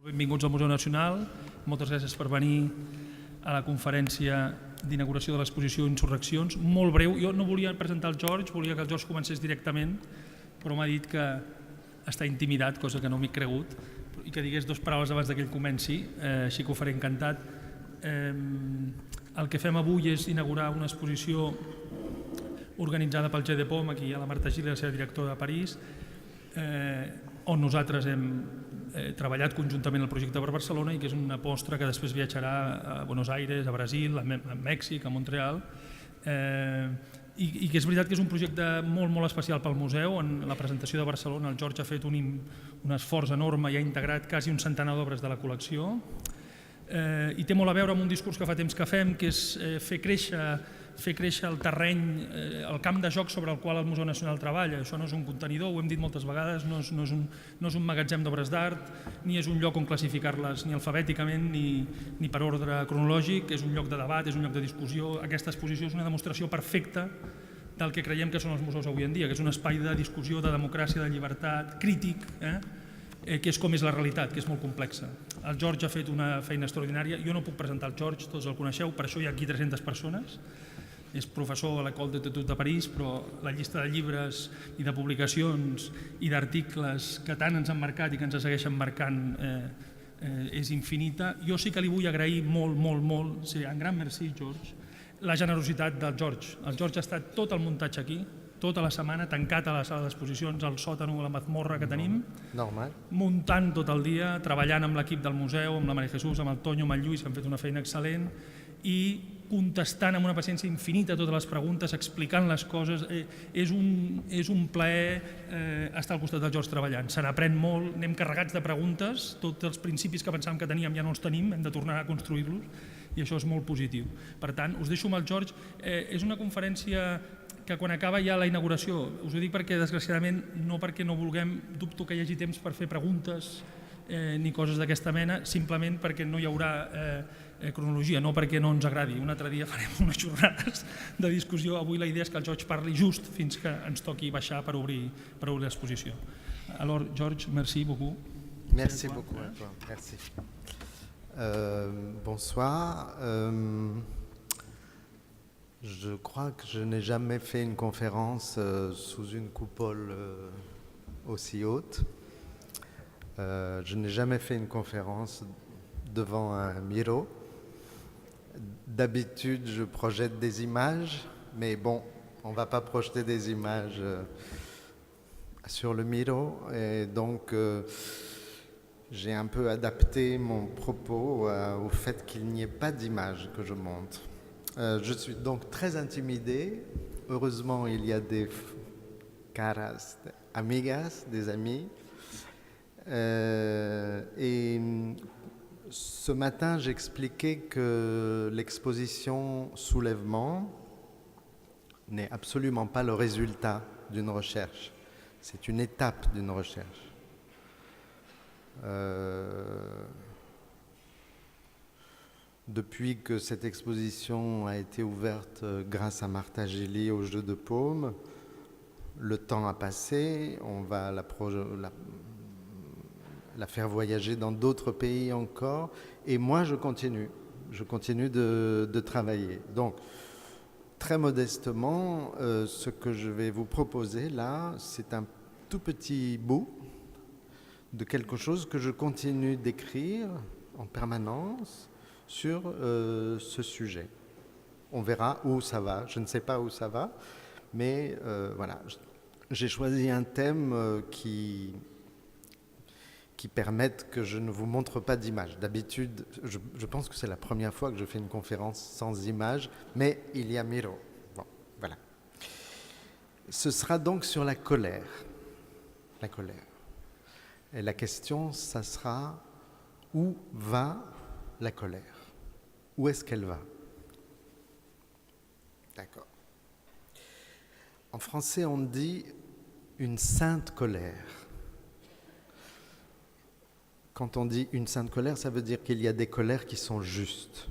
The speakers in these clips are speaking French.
Benvinguts al Museu Nacional, moltes gràcies per venir a la conferència d'inauguració de l'exposició Insurreccions. Molt breu, jo no volia presentar el George, volia que el George comencés directament, però m'ha dit que està intimidat, cosa que no m'he cregut, i que digués dues paraules abans que ell comenci, així que ho faré encantat. El que fem avui és inaugurar una exposició organitzada pel GDPOM, aquí a la Marta Gili, la seva directora de París, on nosaltres hem treballat conjuntament el projecte per Barcelona i que és una mostra que després viatjarà a Buenos Aires, a Brasil, a Mèxic, a Montreal, i que és veritat que és un projecte molt, molt especial pel museu. En la presentació de Barcelona el George ha fet un esforç enorme i ha integrat quasi un centenar d'obres de la col·lecció, i té molt a veure amb un discurs que fa temps que fem, que és fer créixer el terreny, el camp de joc sobre el qual el Museu Nacional treballa. Això no és un contenidor, ho hem dit moltes vegades, no és un magatzem d'obres d'art, ni és un lloc on classificar-les ni alfabèticament ni per ordre cronològic, és un lloc de debat, és un lloc de discussió. Aquesta exposició és una demostració perfecta del que creiem que són els museus avui en dia, que és un espai de discussió, de democràcia, de llibertat, crític, que és com és la realitat, que és molt complexa. El George ha fet una feina extraordinària. Jo no puc presentar el George, tots el coneixeu, per això hi ha aquí 300 persones. És professor a l'École d'Études de París, però la llista de llibres i de publicacions i d'articles que tant ens han marcat i que ens segueixen marcant és infinita. Jo sí que li vull agrair molt, molt, molt, un gran merci, George, la generositat del George. El George ha estat tot el muntatge aquí, tota la setmana, tancat a la sala d'exposicions, al sòtano, a la mazmorra que tenim, muntant tot el dia, treballant amb l'equip del museu, amb la Maria Jesús, amb el Tonyo, amb el Lluís, que han fet una feina excel·lent, i contestant amb una paciència infinita totes les preguntes, explicant les coses. És un plaer estar al costat del George treballant. Se n'aprèn molt, anem carregats de preguntes, tots els principis que pensàvem que teníem ja no els tenim, hem de tornar a construir-los, i això és molt positiu. Per tant, us deixo amb el George. És una conferència que quan acaba ja la inauguració, us ho dic perquè desgraciadament, no perquè no vulguem, dubto que hi hagi temps per fer preguntes ni coses d'aquesta mena, simplement perquè no hi haurà cronologia, no perquè no ens agradi. Un altre dia farem unes jornades de discussió. Avui la idea és que el George parli just fins que ens toqui baixar per obrir l'exposició. Alors, George, merci beaucoup. Merci beaucoup à toi. Merci. Bonsoir. Je crois que je n'ai jamais fait une conférence sous une coupole aussi haute. Je n'ai jamais fait une conférence devant un miro. D'habitude, je projette des images, mais bon, on ne va pas projeter des images sur le miro. Et donc, j'ai un peu adapté mon propos au fait qu'il n'y ait pas d'image que je montre. Je suis donc très intimidé. Heureusement, il y a des caras, amigas, des amis. Et ce matin, j'expliquais que l'exposition Soulèvement n'est absolument pas le résultat d'une recherche. C'est une étape d'une recherche. Depuis que cette exposition a été ouverte grâce à Marta Gili au Jeu de Paume, le temps a passé, on va la faire voyager dans d'autres pays encore, et moi je continue de travailler. Donc, très modestement, ce que je vais vous proposer là, c'est un tout petit bout de quelque chose que je continue d'écrire en permanence sur ce sujet. On verra où ça va, je ne sais pas où ça va, mais voilà, j'ai choisi un thème qui permette que je ne vous montre pas d'image. D'habitude, je pense que c'est la première fois que je fais une conférence sans image, mais il y a miro. Bon, voilà. Ce sera donc sur la colère. La colère. Et la question, ça sera où va la colère? Où est-ce qu'elle va? D'accord. En français, on dit une sainte colère. Quand on dit une sainte colère, ça veut dire qu'il y a des colères qui sont justes.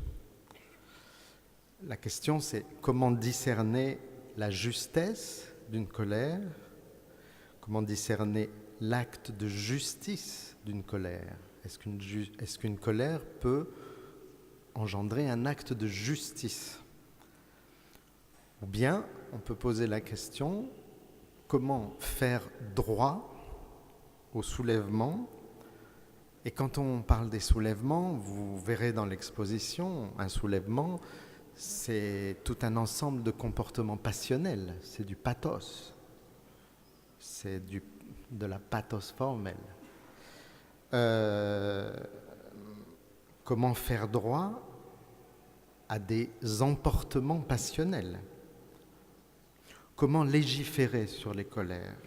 La question, c'est comment discerner la justesse d'une colère, comment discerner l'acte de justice d'une colère. Est-ce qu'une colère peut engendrer un acte de justice? Ou bien, on peut poser la question, comment faire droit au soulèvement? Et quand on parle des soulèvements, vous verrez dans l'exposition, un soulèvement, c'est tout un ensemble de comportements passionnels, c'est du pathos, c'est de la pathos formelle. Comment faire droit à des emportements passionnels? Comment légiférer sur les colères?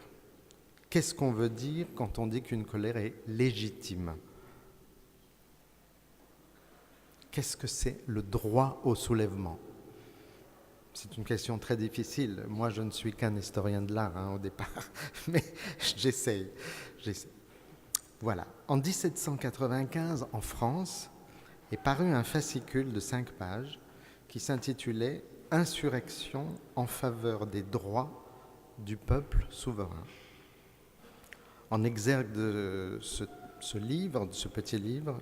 Qu'est-ce qu'on veut dire quand on dit qu'une colère est légitime? Qu'est-ce que c'est le droit au soulèvement? C'est une question très difficile. Moi, je ne suis qu'un historien de l'art au départ, mais j'essaye. Voilà. En 1795, en France, est paru un fascicule de 5 pages qui s'intitulait « Insurrection en faveur des droits du peuple souverain ». En exergue de ce livre, de ce petit livre,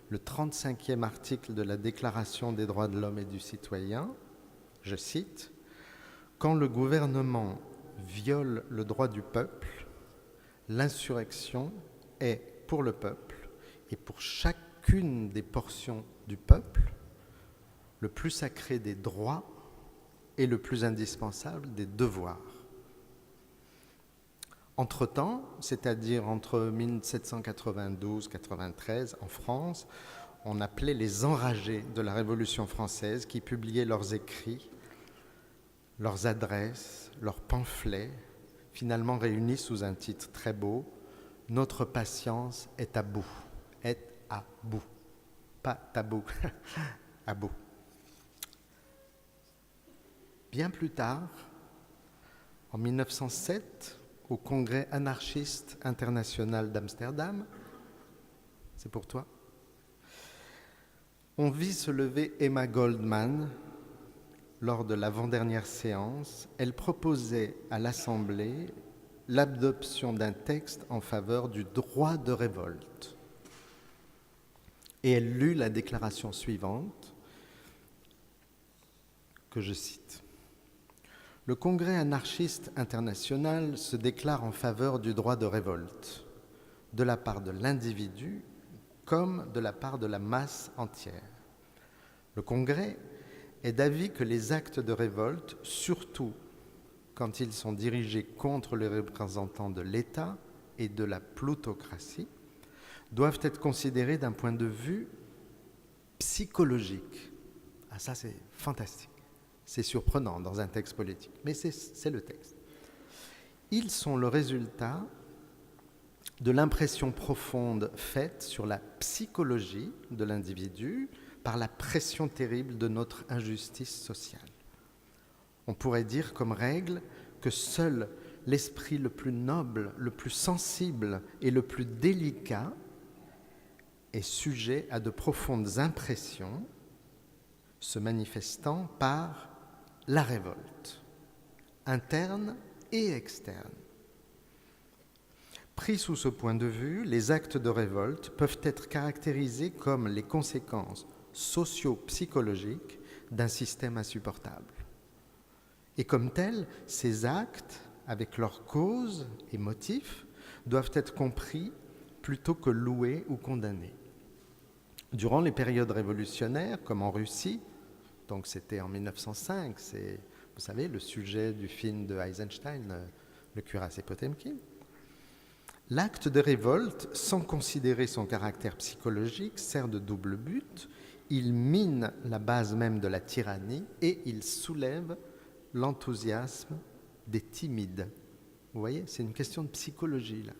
le 35e article de la Déclaration des droits de l'homme et du citoyen, je cite, « Quand le gouvernement viole le droit du peuple, l'insurrection est pour le peuple et pour chacune des portions du peuple le plus sacré des droits et le plus indispensable des devoirs. » Entre-temps, c'est-à-dire entre 1792-93, en France, on appelait les enragés de la Révolution française qui publiaient leurs écrits, leurs adresses, leurs pamphlets, finalement réunis sous un titre très beau, « Notre patience est à bout ». Est à bout. Pas tabou, à bout. Bien plus tard, en 1907, au Congrès anarchiste international d'Amsterdam, c'est pour toi, on vit se lever Emma Goldman lors de l'avant-dernière séance. Elle proposait à l'Assemblée l'adoption d'un texte en faveur du droit de révolte. Et elle lut la déclaration suivante, que je cite. Le Congrès anarchiste international se déclare en faveur du droit de révolte, de la part de l'individu comme de la part de la masse entière. Le Congrès est d'avis que les actes de révolte, surtout quand ils sont dirigés contre les représentants de l'État et de la plutocratie, doivent être considérés d'un point de vue psychologique. Ah, ça, c'est fantastique. C'est surprenant dans un texte politique, mais c'est le texte. Ils sont le résultat de l'impression profonde faite sur la psychologie de l'individu par la pression terrible de notre injustice sociale. On pourrait dire comme règle que seul l'esprit le plus noble, le plus sensible et le plus délicat est sujet à de profondes impressions se manifestant par la révolte, interne et externe. Pris sous ce point de vue, les actes de révolte peuvent être caractérisés comme les conséquences socio-psychologiques d'un système insupportable. Et comme tels, ces actes, avec leurs causes et motifs, doivent être compris plutôt que loués ou condamnés. Durant les périodes révolutionnaires, comme en Russie, donc c'était en 1905, c'est, vous savez, le sujet du film de Eisenstein, Le cuirassé Potemkin. L'acte de révolte, sans considérer son caractère psychologique, sert de double but. Il mine la base même de la tyrannie et il soulève l'enthousiasme des timides. Vous voyez, c'est une question de psychologie là.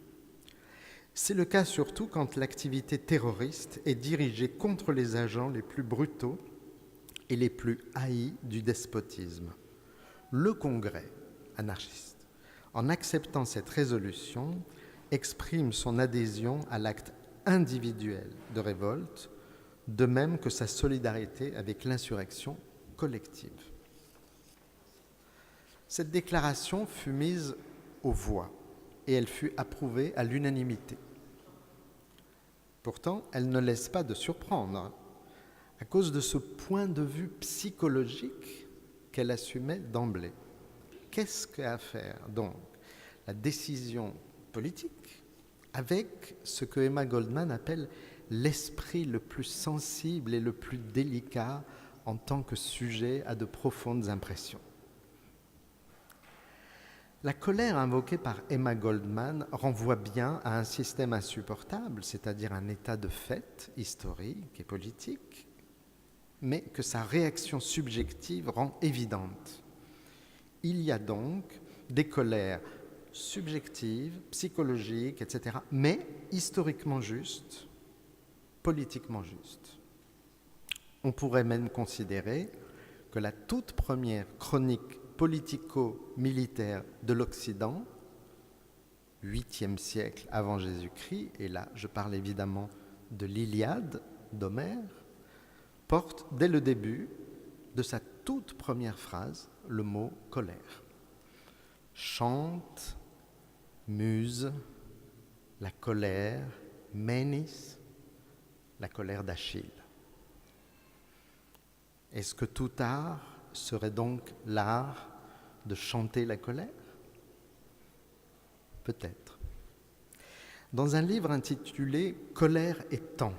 C'est le cas surtout quand l'activité terroriste est dirigée contre les agents les plus brutaux et les plus haïs du despotisme. Le Congrès anarchiste, en acceptant cette résolution, exprime son adhésion à l'acte individuel de révolte, de même que sa solidarité avec l'insurrection collective. Cette déclaration fut mise aux voix et elle fut approuvée à l'unanimité. Pourtant, elle ne laisse pas de surprendre à cause de ce point de vue psychologique qu'elle assumait d'emblée. Qu'est-ce qu'a à faire donc la décision politique avec ce que Emma Goldman appelle l'esprit le plus sensible et le plus délicat en tant que sujet à de profondes impressions? La colère invoquée par Emma Goldman renvoie bien à un système insupportable, c'est-à-dire un état de fait historique et politique, mais que sa réaction subjective rend évidente. Il y a donc des colères subjectives, psychologiques, etc., mais historiquement justes, politiquement justes. On pourrait même considérer que la toute première chronique politico-militaire de l'Occident, 8e siècle avant Jésus-Christ, et là je parle évidemment de l'Iliade d'Homère, porte dès le début de sa toute première phrase le mot colère. Chante, muse, la colère, Ménis, la colère d'Achille. Est-ce que tout art serait donc l'art de chanter la colère? Peut-être. Dans un livre intitulé « Colère et temps »,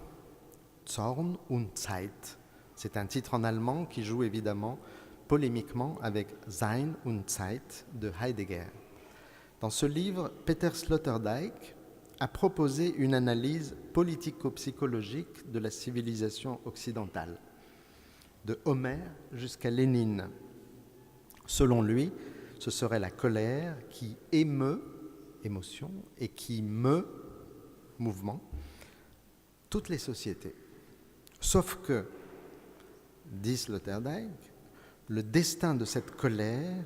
Zorn und Zeit, c'est un titre en allemand qui joue évidemment polémiquement avec Sein und Zeit de Heidegger. Dans ce livre, Peter Sloterdijk a proposé une analyse politico-psychologique de la civilisation occidentale, de Homère jusqu'à Lénine. Selon lui, ce serait la colère qui émeut, émotion, et qui meut, mouvement, toutes les sociétés. Sauf que, dit Sloterdijk, le destin de cette colère,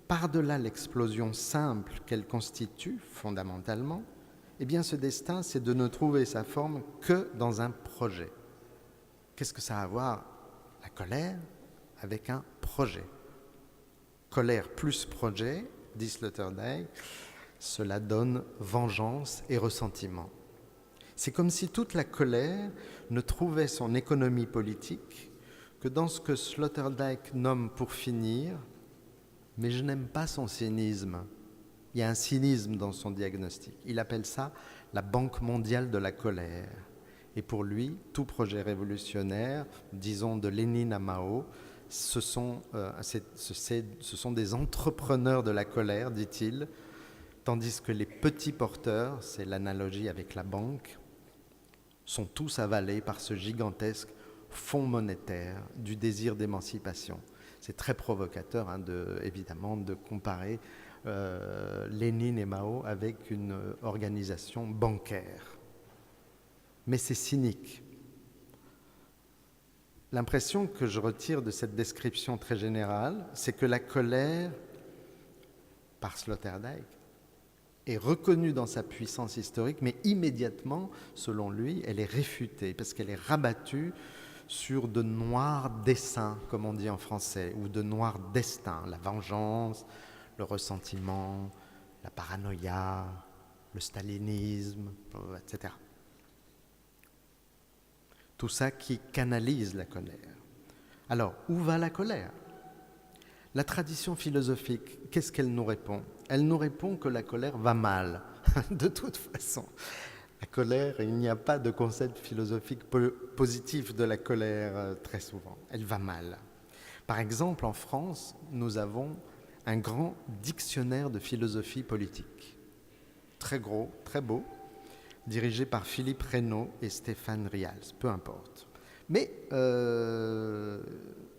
par-delà l'explosion simple qu'elle constitue fondamentalement, eh bien ce destin, c'est de ne trouver sa forme que dans un projet. Qu'est-ce que ça a à voir, la colère, avec un projet? Colère plus projet, dit Sloterdijk, cela donne vengeance et ressentiment. C'est comme si toute la colère ne trouvait son économie politique que dans ce que Sloterdijk nomme pour finir, mais je n'aime pas son cynisme. Il y a un cynisme dans son diagnostic. Il appelle ça la Banque mondiale de la colère. Et pour lui, tout projet révolutionnaire, disons de Lénine à Mao, ce sont des entrepreneurs de la colère, dit-il, tandis que les petits porteurs, c'est l'analogie avec la banque, sont tous avalés par ce gigantesque fonds monétaire du désir d'émancipation. C'est très provocateur, évidemment, de comparer Lénine et Mao avec une organisation bancaire. Mais c'est cynique. L'impression que je retire de cette description très générale, c'est que la colère, par Sloterdijk, est reconnue dans sa puissance historique, mais immédiatement, selon lui, elle est réfutée, parce qu'elle est rabattue sur de noirs desseins, comme on dit en français, ou de noirs destins, la vengeance, le ressentiment, la paranoïa, le stalinisme, etc. Tout ça qui canalise la colère. Alors, où va la colère? La tradition philosophique, qu'est-ce qu'elle nous répond? Elle nous répond que la colère va mal, de toute façon. La colère, il n'y a pas de concept philosophique positif de la colère très souvent. Elle va mal. Par exemple, en France, nous avons un grand dictionnaire de philosophie politique. Très gros, très beau, dirigé par Philippe Reynaud et Stéphane Rials, peu importe. Mais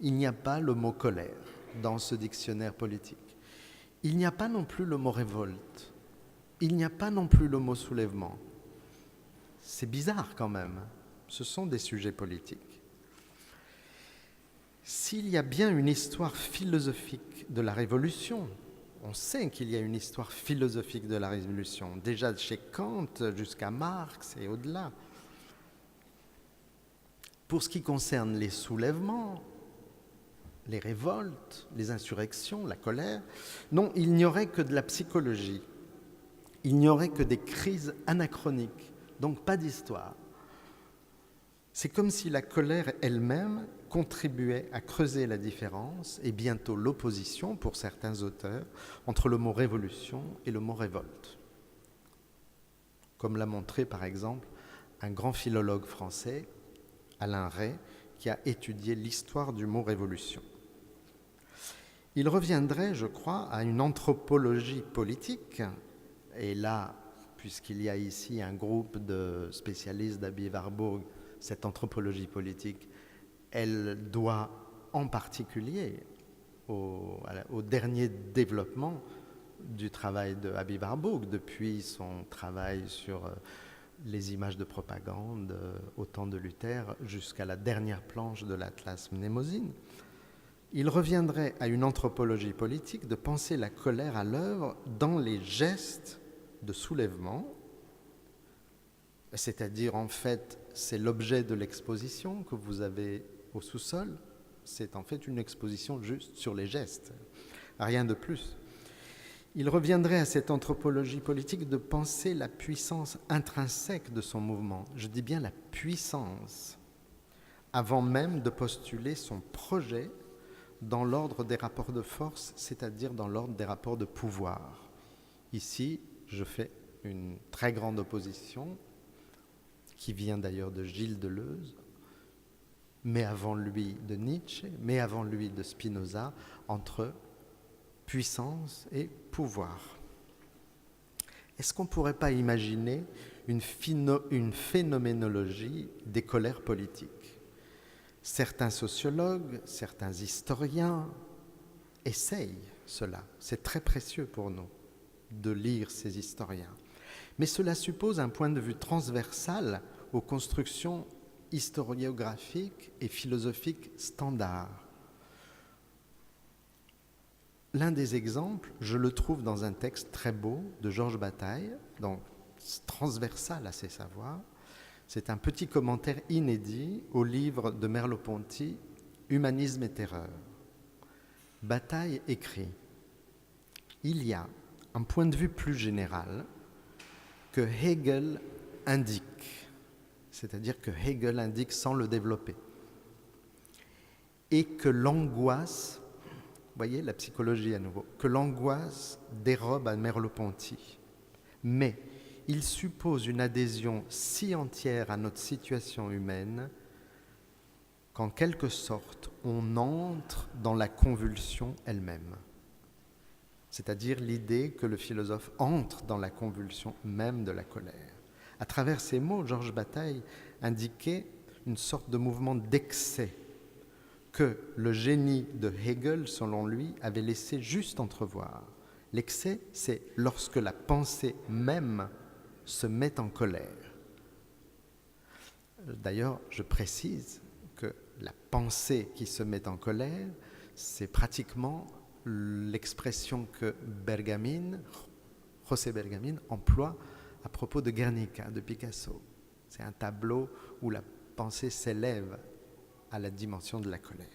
il n'y a pas le mot colère dans ce dictionnaire politique. Il n'y a pas non plus le mot révolte. Il n'y a pas non plus le mot soulèvement. C'est bizarre quand même. Ce sont des sujets politiques. S'il y a bien une histoire philosophique de la Révolution, on sait qu'il y a une histoire philosophique de la Révolution, déjà chez Kant jusqu'à Marx et au-delà. Pour ce qui concerne les soulèvements, les révoltes, les insurrections, la colère, non, il n'y aurait que de la psychologie. Il n'y aurait que des crises anachroniques, donc pas d'histoire. C'est comme si la colère elle-même contribuait à creuser la différence et bientôt l'opposition, pour certains auteurs, entre le mot révolution et le mot révolte. Comme l'a montré par exemple un grand philologue français, Alain Ray, qui a étudié l'histoire du mot révolution. Il reviendrait, je crois, à une anthropologie politique, et là, puisqu'il y a ici un groupe de spécialistes d'Abbé Warburg, cette anthropologie politique, elle doit en particulier au dernier développement du travail de Abbé Warburg, depuis son travail sur les images de propagande au temps de Luther jusqu'à la dernière planche de l'Atlas Mnémosyne. Il reviendrait à une anthropologie politique de penser la colère à l'œuvre dans les gestes de soulèvement, c'est-à-dire en fait c'est l'objet de l'exposition que vous avez au sous-sol, c'est en fait une exposition juste sur les gestes, rien de plus. Il reviendrait à cette anthropologie politique de penser la puissance intrinsèque de son mouvement, je dis bien la puissance, avant même de postuler son projet dans l'ordre des rapports de force, c'est-à-dire dans l'ordre des rapports de pouvoir. Ici, je fais une très grande opposition, qui vient d'ailleurs de Gilles Deleuze, mais avant lui de Nietzsche, mais avant lui de Spinoza, entre puissance et pouvoir. Est-ce qu'on ne pourrait pas imaginer une phénoménologie des colères politiques ? Certains sociologues, certains historiens essayent cela. C'est très précieux pour nous de lire ces historiens. Mais cela suppose un point de vue transversal aux constructions historiographiques et philosophiques standards. L'un des exemples, je le trouve dans un texte très beau de Georges Bataille, donc transversal à ses savoirs. C'est un petit commentaire inédit au livre de Merleau-Ponty, Humanisme et terreur. Bataille écrit « Il y a un point de vue plus général que Hegel indique, c'est-à-dire que Hegel indique sans le développer, et que l'angoisse, vous voyez la psychologie à nouveau, que l'angoisse dérobe à Merleau-Ponty, mais il suppose une adhésion si entière à notre situation humaine qu'en quelque sorte, on entre dans la convulsion elle-même. C'est-à-dire l'idée que le philosophe entre dans la convulsion même de la colère. À travers ces mots, Georges Bataille indiquait une sorte de mouvement d'excès que le génie de Hegel, selon lui, avait laissé juste entrevoir. L'excès, c'est lorsque la pensée même se met en colère. D'ailleurs, je précise que la pensée qui se met en colère, c'est pratiquement l'expression que José Bergamin emploie à propos de Guernica, de Picasso. C'est un tableau où la pensée s'élève à la dimension de la colère.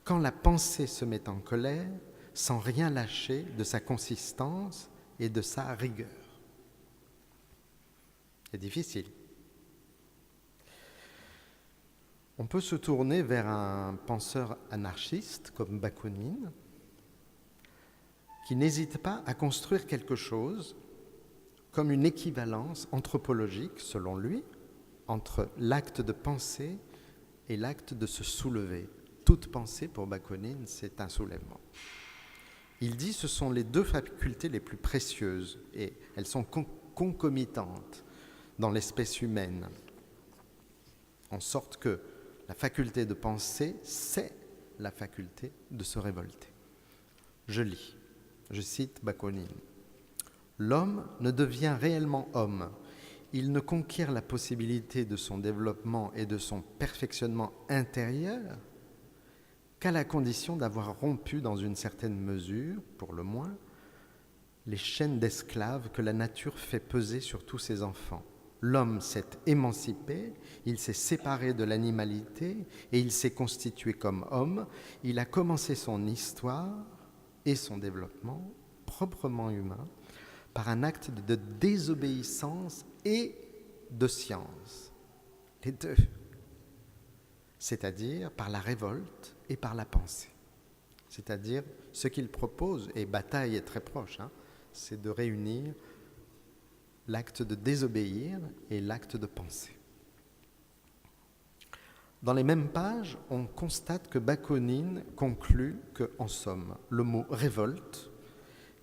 Quand la pensée se met en colère, sans rien lâcher de sa consistance et de sa rigueur. C'est difficile. On peut se tourner vers un penseur anarchiste comme Bakounine, qui n'hésite pas à construire quelque chose comme une équivalence anthropologique, selon lui, entre l'acte de penser et l'acte de se soulever. Toute pensée, pour Bakounine, c'est un soulèvement. Il dit que ce sont les deux facultés les plus précieuses et elles sont concomitantes dans l'espèce humaine, en sorte que la faculté de penser, c'est la faculté de se révolter. Je lis, je cite Bakounine. « L'homme ne devient réellement homme. Il ne conquiert la possibilité de son développement et de son perfectionnement intérieur qu'à la condition d'avoir rompu dans une certaine mesure, pour le moins, les chaînes d'esclaves que la nature fait peser sur tous ses enfants. L'homme s'est émancipé, il s'est séparé de l'animalité et il s'est constitué comme homme. Il a commencé son histoire et son développement proprement humain par un acte de désobéissance et de science. Les deux. c'est-à-dire par la révolte et par la pensée. C'est-à-dire ce qu'il propose, et Bataille est très proche, c'est de réunir l'acte de désobéir et l'acte de penser. Dans les mêmes pages, on constate que Bakounine conclut que, en somme, le mot révolte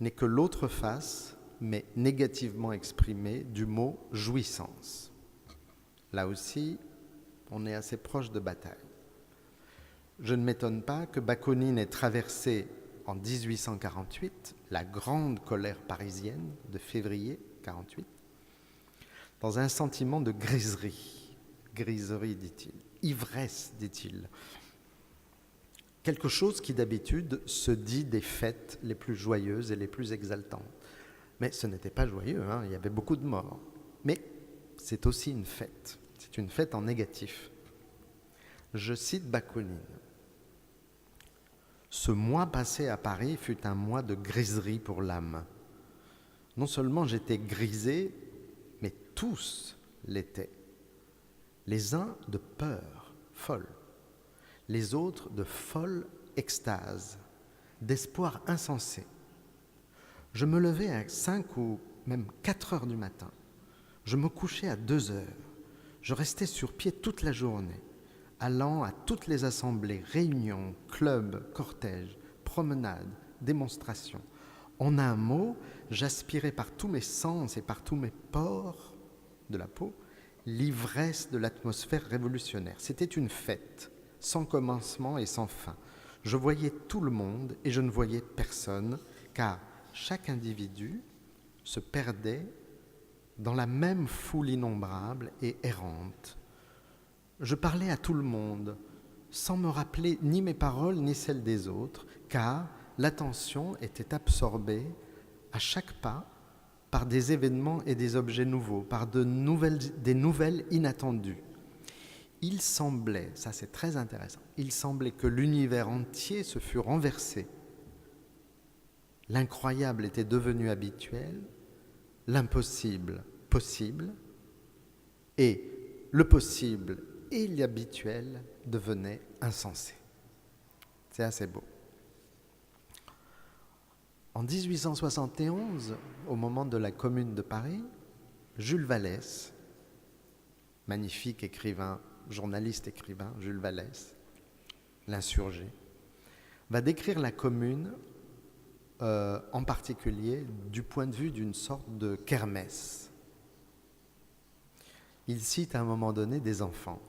n'est que l'autre face, mais négativement exprimée, du mot jouissance. Là aussi, on est assez proche de Bataille. Je ne m'étonne pas que Bakounine ait traversé en 1848 la grande colère parisienne de février 1948 dans un sentiment de griserie. Griserie, dit-il. Ivresse, dit-il. Quelque chose qui d'habitude se dit des fêtes les plus joyeuses et les plus exaltantes. Mais ce n'était pas joyeux, il y avait beaucoup de morts. Mais c'est aussi une fête. C'est une fête en négatif. Je cite Bakounine. Ce mois passé à Paris fut un mois de griserie pour l'âme. Non seulement j'étais grisé, mais tous l'étaient. Les uns de peur folle, les autres de folle extase, d'espoir insensé. Je me levais à 5 ou même 4 heures du matin. Je me couchais à 2 heures. Je restais sur pied toute la journée, allant à toutes les assemblées, réunions, clubs, cortèges, promenades, démonstrations. En un mot, j'aspirais par tous mes sens et par tous mes pores de la peau l'ivresse de l'atmosphère révolutionnaire. C'était une fête, sans commencement et sans fin. Je voyais tout le monde et je ne voyais personne, car chaque individu se perdait dans la même foule innombrable et errante. Je parlais à tout le monde, sans me rappeler ni mes paroles ni celles des autres, car l'attention était absorbée à chaque pas par des événements et des objets nouveaux, par des nouvelles inattendues. Il semblait, ça c'est très intéressant, il semblait que l'univers entier se fût renversé. L'incroyable était devenu habituel, l'impossible possible, et le possible et l'habituel devenaient insensés. C'est assez beau. En 1871, au moment de la Commune de Paris, Jules Vallès, magnifique écrivain, journaliste écrivain, Jules Vallès, l'insurgé, va décrire la Commune en particulier du point de vue d'une sorte de kermesse. Il cite à un moment donné des enfants.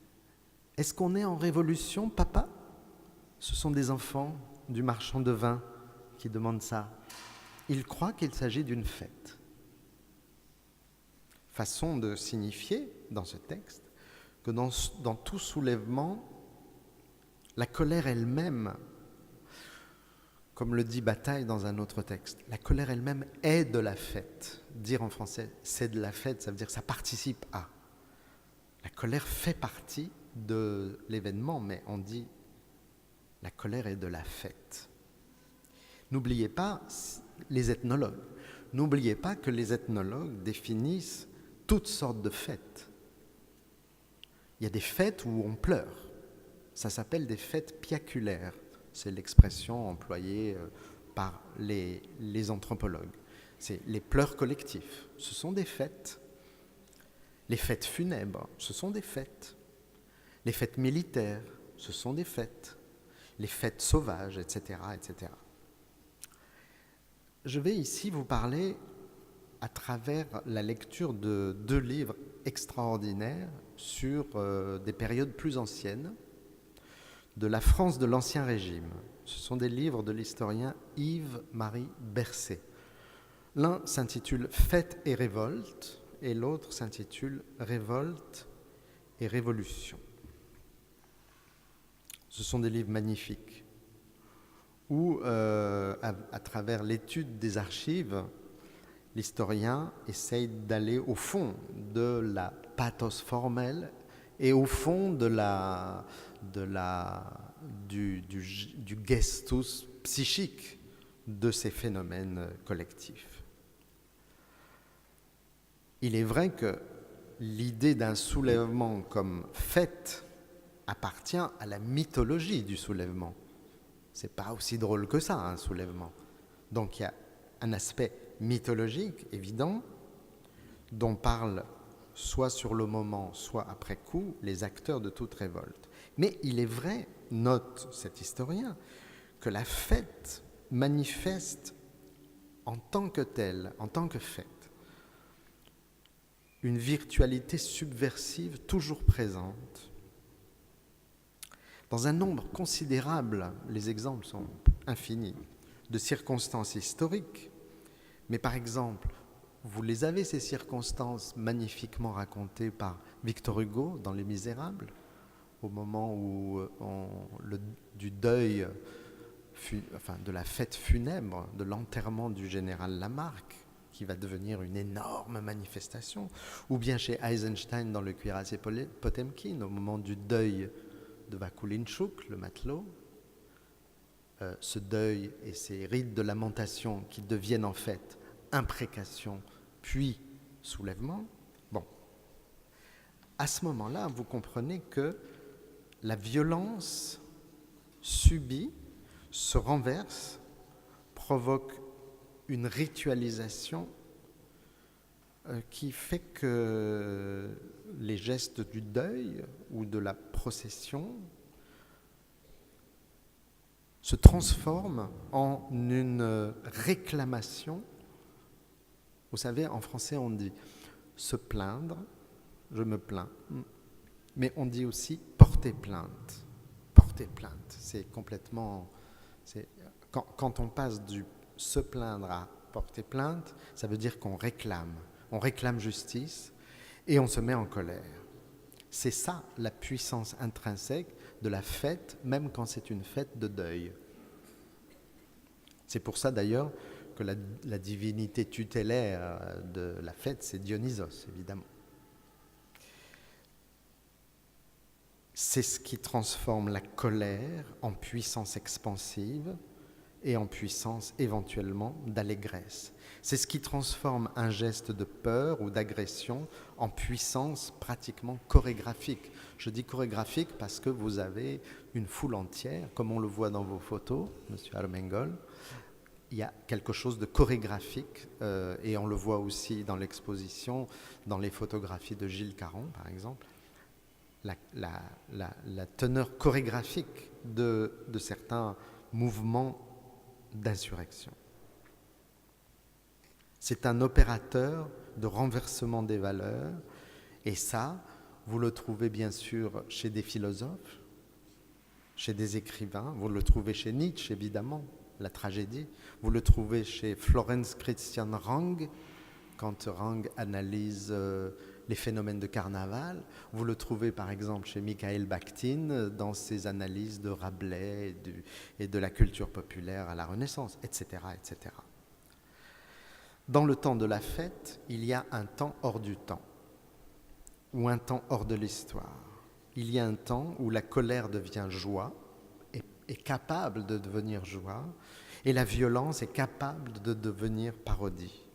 « Est-ce qu'on est en révolution, papa ?» Ce sont des enfants du marchand de vin qui demandent ça. Ils croient qu'il s'agit d'une fête. Façon de signifier dans ce texte que dans tout soulèvement, la colère elle-même, comme le dit Bataille dans un autre texte, la colère elle-même est de la fête. Dire en français c'est de la fête, ça veut dire que ça participe à. La colère fait partie de l'événement, mais on dit la colère est de la fête. N'oubliez pas les ethnologues. N'oubliez pas que les ethnologues définissent toutes sortes de fêtes. Il y a des fêtes où on pleure. Ça s'appelle des fêtes piaculaires. C'est l'expression employée par les anthropologues. C'est les pleurs collectifs. Ce sont des fêtes. Les fêtes funèbres, ce sont des fêtes. Les fêtes militaires, ce sont des fêtes. Les fêtes sauvages, etc., etc. Je vais ici vous parler à travers la lecture de 2 livres extraordinaires sur des périodes plus anciennes de la France de l'Ancien Régime. Ce sont des livres de l'historien Yves-Marie Bercé. L'un s'intitule « Fête et révolte » et l'autre s'intitule « Révolte et révolution ». Ce sont des livres magnifiques où, à travers l'étude des archives, l'historien essaye d'aller au fond de la pathos formelle et au fond du gestus psychique de ces phénomènes collectifs. Il est vrai que l'idée d'un soulèvement comme fête appartient à la mythologie du soulèvement. C'est pas aussi drôle que ça, un soulèvement. Donc il y a un aspect mythologique évident dont parlent soit sur le moment, soit après coup, les acteurs de toute révolte. Mais il est vrai, note cet historien, que la fête manifeste en tant que telle, en tant que fête, une virtualité subversive toujours présente. Dans un nombre considérable, les exemples sont infinis, de circonstances historiques, mais par exemple, vous les avez, ces circonstances magnifiquement racontées par Victor Hugo dans Les Misérables, au moment où du deuil, de la fête funèbre, de l'enterrement du général Lamarque, qui va devenir une énorme manifestation, ou bien chez Eisenstein dans Le Cuirassé Potemkin, au moment du deuil de Vakulinchuk, le matelot, ce deuil et ces rites de lamentation qui deviennent en fait imprécation, puis soulèvement. Bon, à ce moment-là, vous comprenez que la violence subie se renverse, provoque une ritualisation qui fait que les gestes du deuil ou de la procession se transforment en une réclamation. Vous savez, en français, on dit se plaindre, je me plains, mais on dit aussi porter plainte. Porter plainte, c'est complètement... Quand on passe du se plaindre à porter plainte, ça veut dire qu'on réclame. On réclame justice et on se met en colère. C'est ça la puissance intrinsèque de la fête, même quand c'est une fête de deuil. C'est pour ça d'ailleurs que la divinité tutélaire de la fête, c'est Dionysos, évidemment. C'est ce qui transforme la colère en puissance expansive et en puissance éventuellement d'allégresse. C'est ce qui transforme un geste de peur ou d'agression en puissance pratiquement chorégraphique. Je dis chorégraphique parce que vous avez une foule entière, comme on le voit dans vos photos, Monsieur Armengol. Il y a quelque chose de chorégraphique et on le voit aussi dans l'exposition, dans les photographies de Gilles Caron, par exemple. La teneur chorégraphique de certains mouvements d'insurrection. C'est un opérateur de renversement des valeurs, et ça, vous le trouvez bien sûr chez des philosophes, chez des écrivains, vous le trouvez chez Nietzsche, évidemment, la tragédie, vous le trouvez chez Florence Christian Rang, quand Rang analyse les phénomènes de carnaval, vous le trouvez par exemple chez Mikhail Bakhtin dans ses analyses de Rabelais et de la culture populaire à la Renaissance, etc., etc. Dans le temps de la fête, il y a un temps hors du temps, ou un temps hors de l'histoire. Il y a un temps où la colère devient joie, est capable de devenir joie, et la violence est capable de devenir parodie.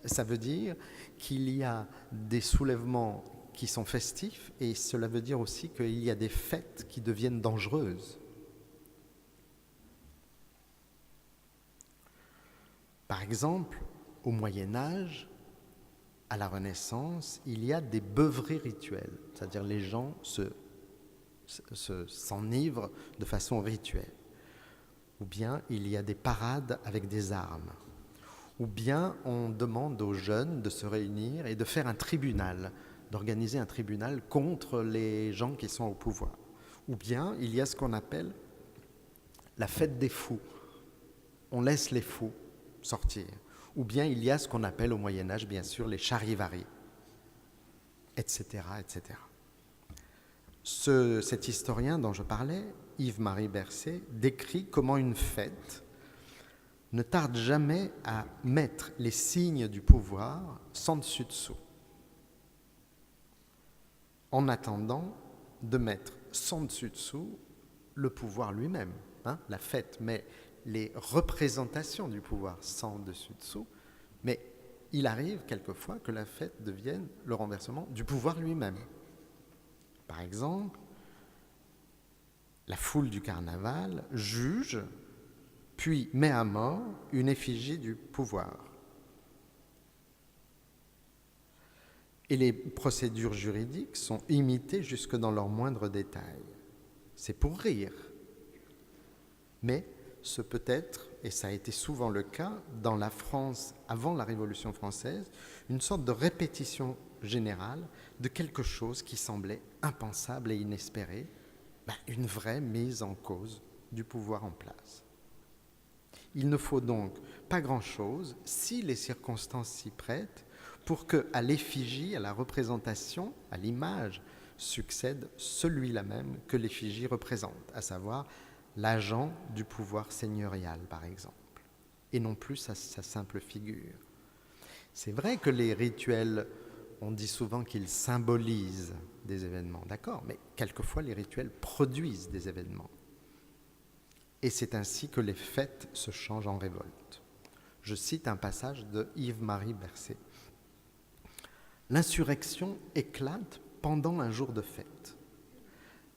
Ça veut dire qu'il y a des soulèvements qui sont festifs, et cela veut dire aussi qu'il y a des fêtes qui deviennent dangereuses. Par exemple, au Moyen-Âge, à la Renaissance, il y a des beuveries rituelles, c'est-à-dire les gens s'enivrent de façon rituelle. Ou bien il y a des parades avec des armes. Ou bien on demande aux jeunes de se réunir et de faire un tribunal, d'organiser un tribunal contre les gens qui sont au pouvoir. Ou bien il y a ce qu'on appelle la fête des fous. On laisse les fous sortir. Ou bien il y a ce qu'on appelle au Moyen-Âge, bien sûr, les charivaris, etc., etc. Cet historien dont je parlais, Yves-Marie Bercé, décrit comment une fête ne tarde jamais à mettre les signes du pouvoir sans dessus-dessous, en attendant de mettre sans dessus-dessous le pouvoir lui-même. La fête met les représentations du pouvoir sans dessus-dessous, mais il arrive quelquefois que la fête devienne le renversement du pouvoir lui-même. Par exemple, la foule du carnaval juge, puis met à mort une effigie du pouvoir. Et les procédures juridiques sont imitées jusque dans leurs moindres détails. C'est pour rire. Mais ce peut être, et ça a été souvent le cas, dans la France avant la Révolution française, une sorte de répétition générale de quelque chose qui semblait impensable et inespéré, une vraie mise en cause du pouvoir en place. Il ne faut donc pas grand-chose, si les circonstances s'y prêtent, pour qu'à l'effigie, à la représentation, à l'image, succède celui-là même que l'effigie représente, à savoir l'agent du pouvoir seigneurial, par exemple, et non plus sa simple figure. C'est vrai que les rituels, on dit souvent qu'ils symbolisent des événements, d'accord, mais quelquefois les rituels produisent des événements. Et c'est ainsi que les fêtes se changent en révolte. Je cite un passage de Yves-Marie Bercé. L'insurrection éclate pendant un jour de fête.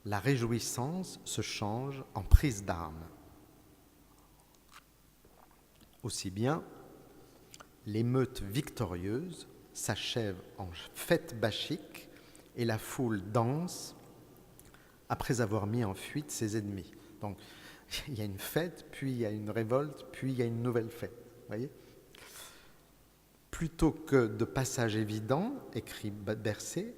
La réjouissance se change en prise d'armes. Aussi bien, l'émeute victorieuse s'achève en fête bachique et la foule danse après avoir mis en fuite ses ennemis. Donc, il y a une fête, puis il y a une révolte, puis il y a une nouvelle fête. Voyez ? Plutôt que de passage évident, écrit Bercé,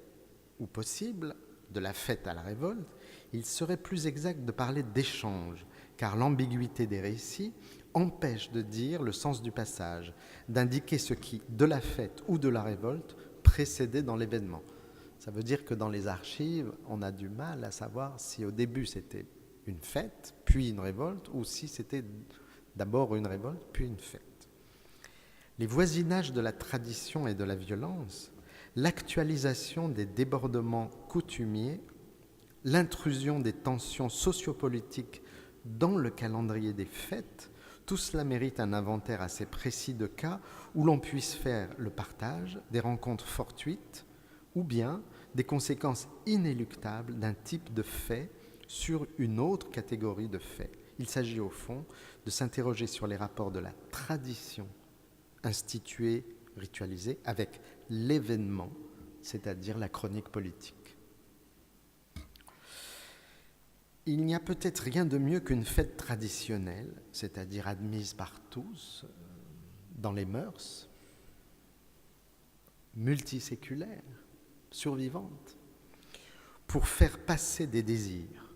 ou possible, de la fête à la révolte, il serait plus exact de parler d'échange, car l'ambiguïté des récits empêche de dire le sens du passage, d'indiquer ce qui, de la fête ou de la révolte, précédait dans l'événement. Ça veut dire que dans les archives, on a du mal à savoir si au début c'était une fête, puis une révolte, ou si c'était d'abord une révolte, puis une fête. Les voisinages de la tradition et de la violence, l'actualisation des débordements coutumiers, l'intrusion des tensions sociopolitiques dans le calendrier des fêtes, tout cela mérite un inventaire assez précis de cas où l'on puisse faire le partage des rencontres fortuites ou bien des conséquences inéluctables d'un type de fait sur une autre catégorie de faits. Il s'agit au fond de s'interroger sur les rapports de la tradition instituée, ritualisée, avec l'événement, c'est-à-dire la chronique politique. Il n'y a peut-être rien de mieux qu'une fête traditionnelle, c'est-à-dire admise par tous, dans les mœurs, multiséculaire, survivante, pour faire passer des désirs,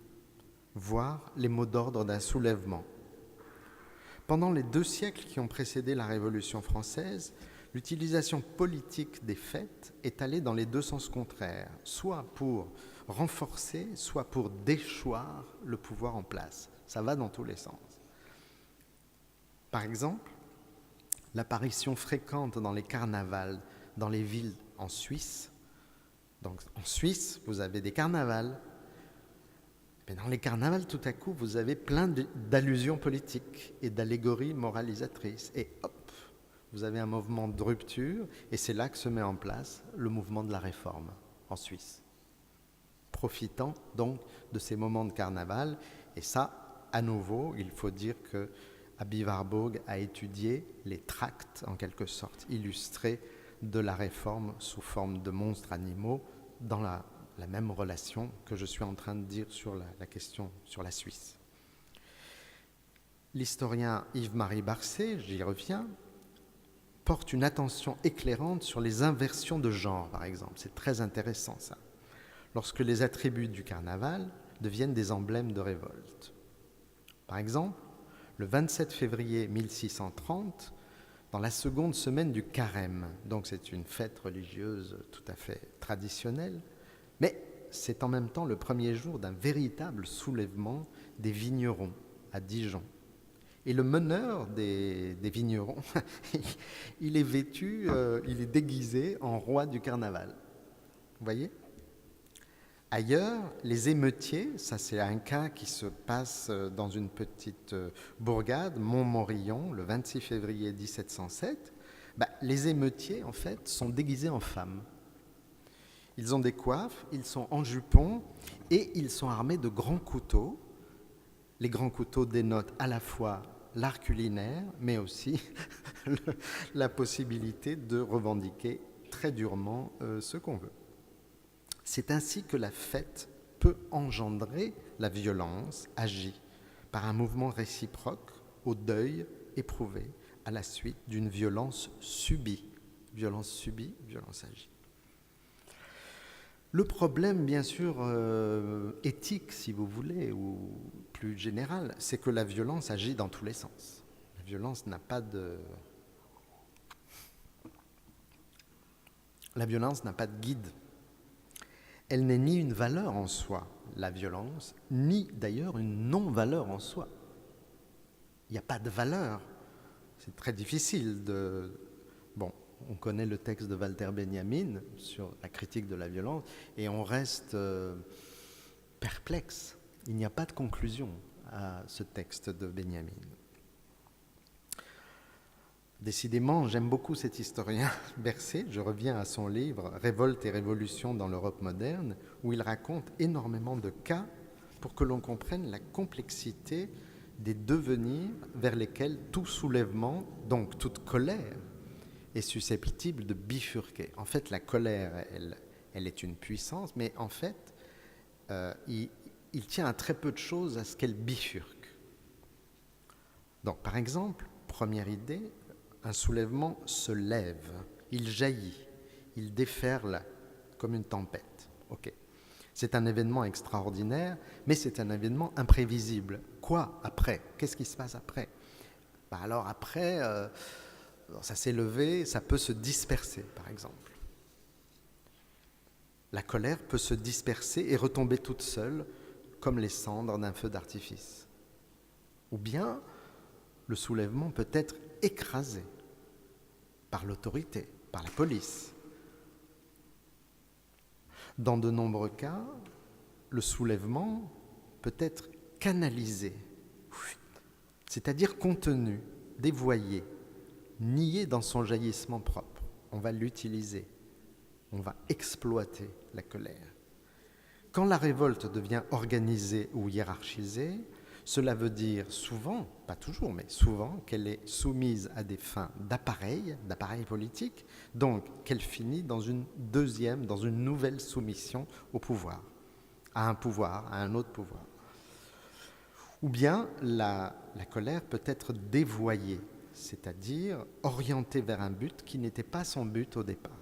voire les mots d'ordre d'un soulèvement. Pendant les 2 siècles qui ont précédé la Révolution française, l'utilisation politique des fêtes est allée dans les 2 sens contraires, soit pour renforcer, soit pour déchoir le pouvoir en place. Ça va dans tous les sens. Par exemple, l'apparition fréquente dans les carnavals dans les villes en Suisse. Donc en Suisse, vous avez des carnavals. Mais dans les carnavals, tout à coup, vous avez plein d'allusions politiques et d'allégories moralisatrices. Et hop, vous avez un mouvement de rupture, et c'est là que se met en place le mouvement de la réforme en Suisse. Profitant donc de ces moments de carnaval. Et ça, à nouveau, il faut dire que Aby Warburg a étudié les tracts, en quelque sorte, illustrés de la réforme sous forme de monstres animaux dans la même relation que je suis en train de dire sur la question sur la Suisse. L'historien Yves-Marie Bercé, j'y reviens, porte une attention éclairante sur les inversions de genre, par exemple. C'est très intéressant, ça. Lorsque les attributs du carnaval deviennent des emblèmes de révolte. Par exemple, le 27 février 1630, dans la seconde semaine du carême, donc c'est une fête religieuse tout à fait traditionnelle, mais c'est en même temps le premier jour d'un véritable soulèvement des vignerons à Dijon. Et le meneur des vignerons, il est vêtu, il est déguisé en roi du carnaval. Vous voyez ? Ailleurs, les émeutiers, ça c'est un cas qui se passe dans une petite bourgade, Montmorillon, le 26 février 1707. Les émeutiers, en fait, sont déguisés en femmes. Ils ont des coiffes, ils sont en jupon et ils sont armés de grands couteaux. Les grands couteaux dénotent à la fois l'art culinaire, mais aussi la possibilité de revendiquer très durement ce qu'on veut. C'est ainsi que la fête peut engendrer la violence agie par un mouvement réciproque au deuil éprouvé à la suite d'une violence subie. Violence subie, violence agie. Le problème, bien sûr, éthique, si vous voulez, ou plus général, c'est que la violence agit dans tous les sens. La violence n'a pas de... La violence n'a pas de guide. Elle n'est ni une valeur en soi, la violence, ni d'ailleurs une non-valeur en soi. Il n'y a pas de valeur. C'est très difficile de... Bon, on connaît le texte de Walter Benjamin sur la critique de la violence et on reste perplexe. Il n'y a pas de conclusion à ce texte de Benjamin. Décidément, j'aime beaucoup cet historien Bercé. Je reviens à son livre « Révolte et révolution dans l'Europe moderne » où il raconte énormément de cas pour que l'on comprenne la complexité des devenirs vers lesquels tout soulèvement, donc toute colère, est susceptible de bifurquer. En fait, la colère, elle est une puissance, mais en fait, il tient à très peu de choses à ce qu'elle bifurque. Donc, par exemple, première idée, un soulèvement se lève, il jaillit, il déferle comme une tempête. Ok. C'est un événement extraordinaire, mais c'est un événement imprévisible. Quoi après? Qu'est-ce qui se passe après? Alors après, ça s'est levé, ça peut se disperser, par exemple. La colère peut se disperser et retomber toute seule, comme les cendres d'un feu d'artifice. Ou bien, le soulèvement peut être écrasé par l'autorité, par la police. Dans de nombreux cas, le soulèvement peut être canalisé, c'est-à-dire contenu, dévoyé, nié dans son jaillissement propre. On va l'utiliser, on va exploiter la colère. Quand la révolte devient organisée ou hiérarchisée, cela veut dire souvent, pas toujours, mais souvent, qu'elle est soumise à des fins d'appareil politique, donc qu'elle finit dans une nouvelle soumission au pouvoir, à un autre pouvoir. Ou bien la colère peut être dévoyée, c'est-à-dire orientée vers un but qui n'était pas son but au départ.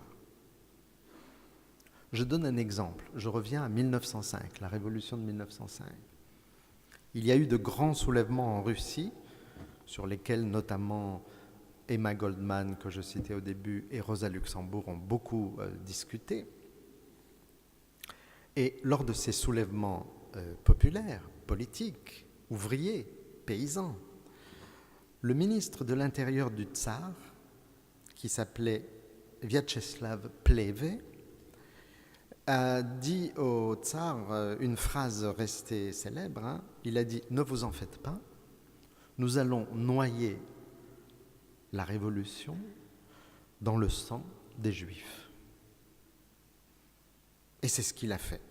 Je donne un exemple. Je reviens à 1905, la révolution de 1905. Il y a eu de grands soulèvements en Russie, sur lesquels notamment Emma Goldman, que je citais au début, et Rosa Luxembourg ont beaucoup discuté. Et lors de ces soulèvements populaires, politiques, ouvriers, paysans, le ministre de l'Intérieur du Tsar, qui s'appelait Vyacheslav Pleve, a dit au tsar une phrase restée célèbre. Il a dit « Ne vous en faites pas, nous allons noyer la révolution dans le sang des Juifs. » Et c'est ce qu'il a fait.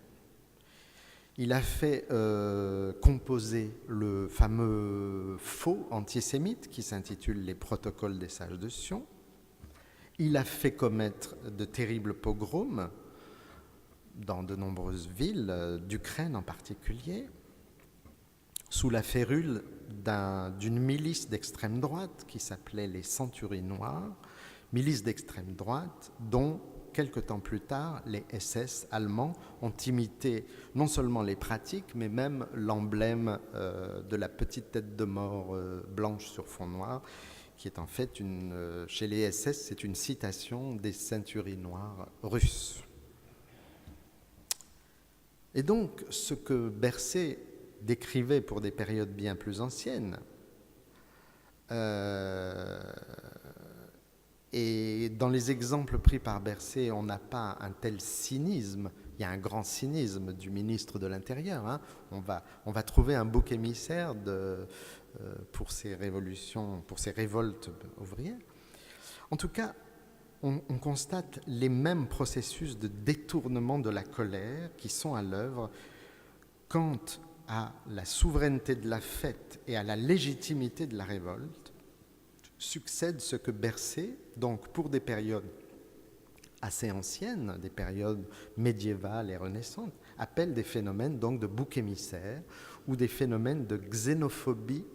Il a fait composer le fameux faux antisémite qui s'intitule « Les protocoles des sages de Sion ». Il a fait commettre de terribles pogroms dans de nombreuses villes, d'Ukraine en particulier, sous la férule d'une milice d'extrême droite qui s'appelait les Centuries Noires, milice d'extrême droite dont, quelque temps plus tard, les SS allemands ont imité non seulement les pratiques, mais même l'emblème de la petite tête de mort blanche sur fond noir, qui est en fait, chez les SS, c'est une citation des Centuries Noires russes. Et donc, ce que Bercé décrivait pour des périodes bien plus anciennes, et dans les exemples pris par Bercé, on n'a pas un tel cynisme, il y a un grand cynisme du ministre de l'Intérieur. On va trouver un bouc émissaire pour ces révolutions, pour ces révoltes ouvrières. En tout cas, on constate les mêmes processus de détournement de la colère qui sont à l'œuvre quant à la souveraineté de la fête et à la légitimité de la révolte. Succède ce que Bercé, donc pour des périodes assez anciennes, des périodes médiévales et renaissantes, appelle des phénomènes donc de bouc émissaire ou des phénomènes de xénophobie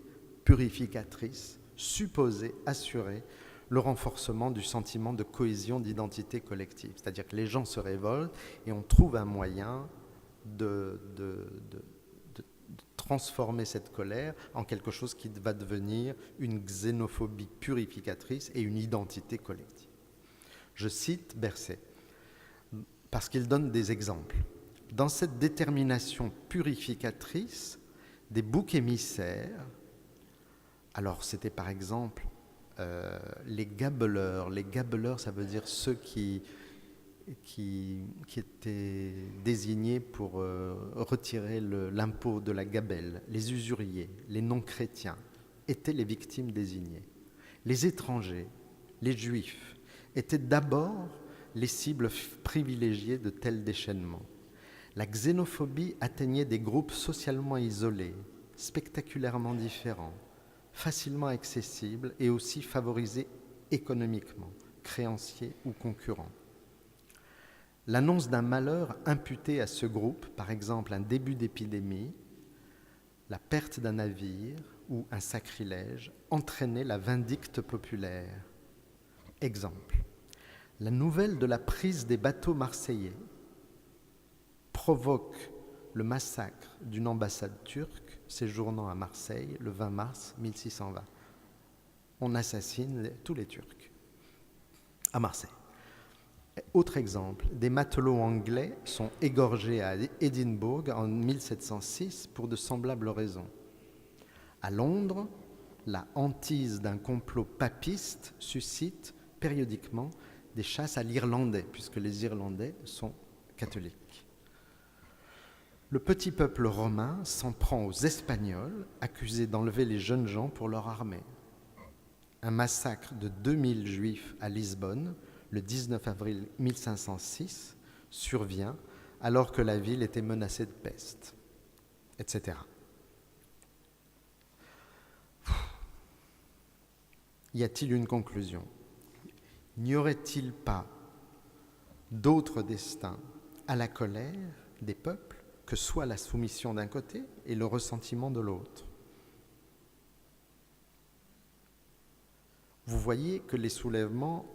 purificatrice, supposés assurer le renforcement du sentiment de cohésion, d'identité collective. C'est-à-dire que les gens se révoltent et on trouve un moyen de transformer cette colère en quelque chose qui va devenir une xénophobie purificatrice et une identité collective. Je cite Bercé, parce qu'il donne des exemples. Dans cette détermination purificatrice, des boucs émissaires, alors c'était par exemple les gabeleurs. Les gabeleurs, ça veut dire ceux qui étaient désignés pour retirer l'impôt de la gabelle. Les usuriers, les non-chrétiens étaient les victimes désignées. Les étrangers, les juifs, étaient d'abord les cibles privilégiées de tels déchaînements. La xénophobie atteignait des groupes socialement isolés, spectaculairement différents, facilement accessibles et aussi favorisés économiquement, créanciers ou concurrents. L'annonce d'un malheur imputé à ce groupe, par exemple un début d'épidémie, la perte d'un navire ou un sacrilège, entraînait la vindicte populaire. Exemple, la nouvelle de la prise des bateaux marseillais provoque le massacre d'une ambassade turque séjournant à Marseille le 20 mars 1620. On assassine tous les Turcs à Marseille. Autre exemple, des matelots anglais sont égorgés à Édimbourg en 1706 pour de semblables raisons. À Londres, la hantise d'un complot papiste suscite périodiquement des chasses à l'Irlandais, puisque les Irlandais sont catholiques. Le petit peuple romain s'en prend aux Espagnols, accusés d'enlever les jeunes gens pour leur armée. Un massacre de 2000 Juifs à Lisbonne, le 19 avril 1506, survient alors que la ville était menacée de peste, etc. Y a-t-il une conclusion ? N'y aurait-il pas d'autre destin à la colère des peuples que soit la soumission d'un côté et le ressentiment de l'autre ? Vous voyez que les soulèvements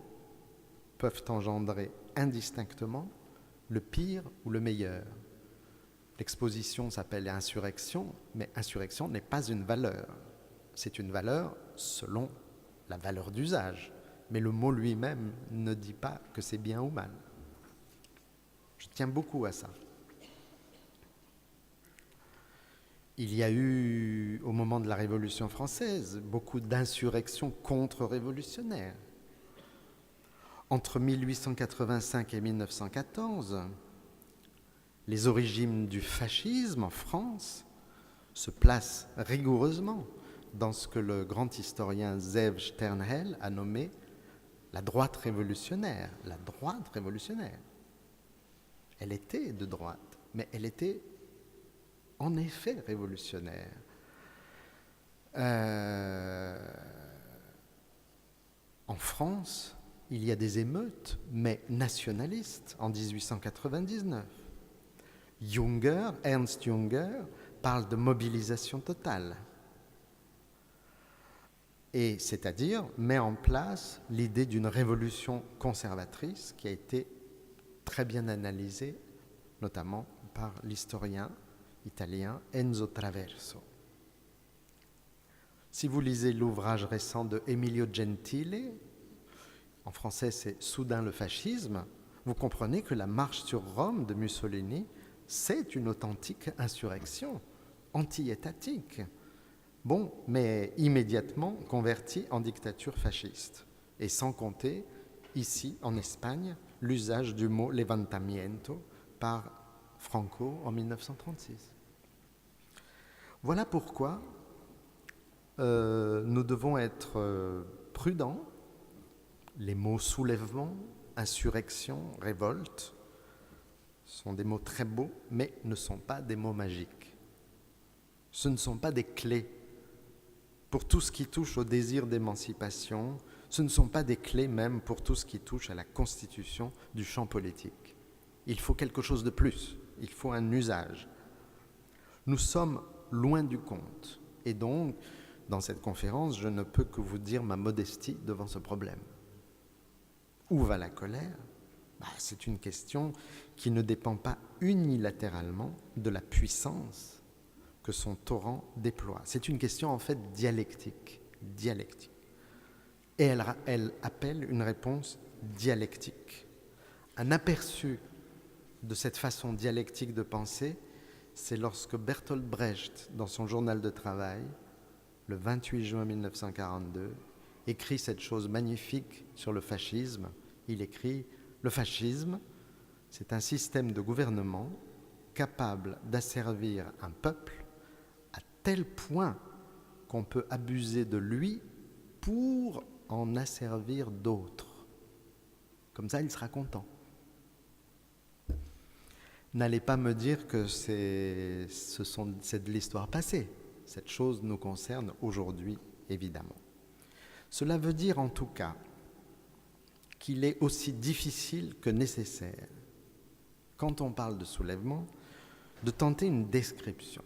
peuvent engendrer indistinctement le pire ou le meilleur. L'exposition s'appelle insurrection, mais insurrection n'est pas une valeur. C'est une valeur selon la valeur d'usage, mais le mot lui-même ne dit pas que c'est bien ou mal. Je tiens beaucoup à ça. Il y a eu, au moment de la Révolution française, beaucoup d'insurrections contre-révolutionnaires. Entre 1885 et 1914, les origines du fascisme en France se placent rigoureusement dans ce que le grand historien Zeev Sternhell a nommé la droite révolutionnaire. La droite révolutionnaire. Elle était de droite, mais elle était en effet révolutionnaire. En France, il y a des émeutes, mais nationalistes, en 1899. Ernst Junger, parle de mobilisation totale. Et c'est-à-dire met en place l'idée d'une révolution conservatrice qui a été très bien analysée, notamment par l'historien italien Enzo Traverso. Si vous lisez l'ouvrage récent de Emilio Gentile, en français c'est « Soudain le fascisme », vous comprenez que la marche sur Rome de Mussolini, c'est une authentique insurrection anti-étatique. Bon, mais immédiatement convertie en dictature fasciste. Et sans compter, ici, en Espagne, l'usage du mot « levantamiento » par Franco en 1936. Voilà pourquoi nous devons être prudents Les mots soulèvement, insurrection, révolte sont des mots très beaux, mais ne sont pas des mots magiques. Ce ne sont pas des clés pour tout ce qui touche au désir d'émancipation, ce ne sont pas des clés même pour tout ce qui touche à la constitution du champ politique. Il faut quelque chose de plus, il faut un usage. Nous sommes loin du compte, et donc, dans cette conférence, je ne peux que vous dire ma modestie devant ce problème. Où va la colère ? C'est une question qui ne dépend pas unilatéralement de la puissance que son torrent déploie. C'est une question en fait dialectique. Et elle appelle une réponse dialectique. Un aperçu de cette façon dialectique de penser, c'est lorsque Bertolt Brecht, dans son journal de travail, le 28 juin 1942, écrit cette chose magnifique sur le fascisme. Il écrit « Le fascisme, c'est un système de gouvernement capable d'asservir un peuple à tel point qu'on peut abuser de lui pour en asservir d'autres. Comme ça, il sera content. » N'allez pas me dire que c'est de l'histoire passée. Cette chose nous concerne aujourd'hui, évidemment. Cela veut dire en tout cas qu'il est aussi difficile que nécessaire, quand on parle de soulèvement, de tenter une description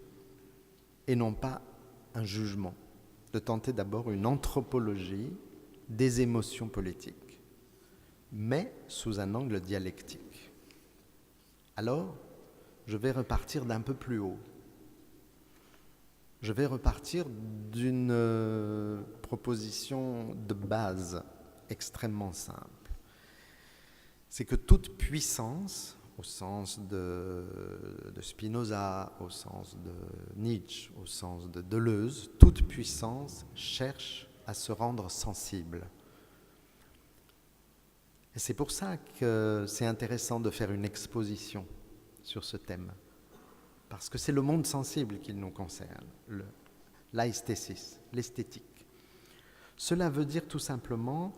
et non pas un jugement, de tenter d'abord une anthropologie des émotions politiques, mais sous un angle dialectique. Alors, je vais repartir d'un peu plus haut. Je vais repartir d'une proposition de base extrêmement simple. C'est que toute puissance, au sens de Spinoza, au sens de Nietzsche, au sens de Deleuze, toute puissance cherche à se rendre sensible. Et c'est pour ça que c'est intéressant de faire une exposition sur ce thème. Parce que c'est le monde sensible qui nous concerne, l'aesthésis, l'esthétique. Cela veut dire tout simplement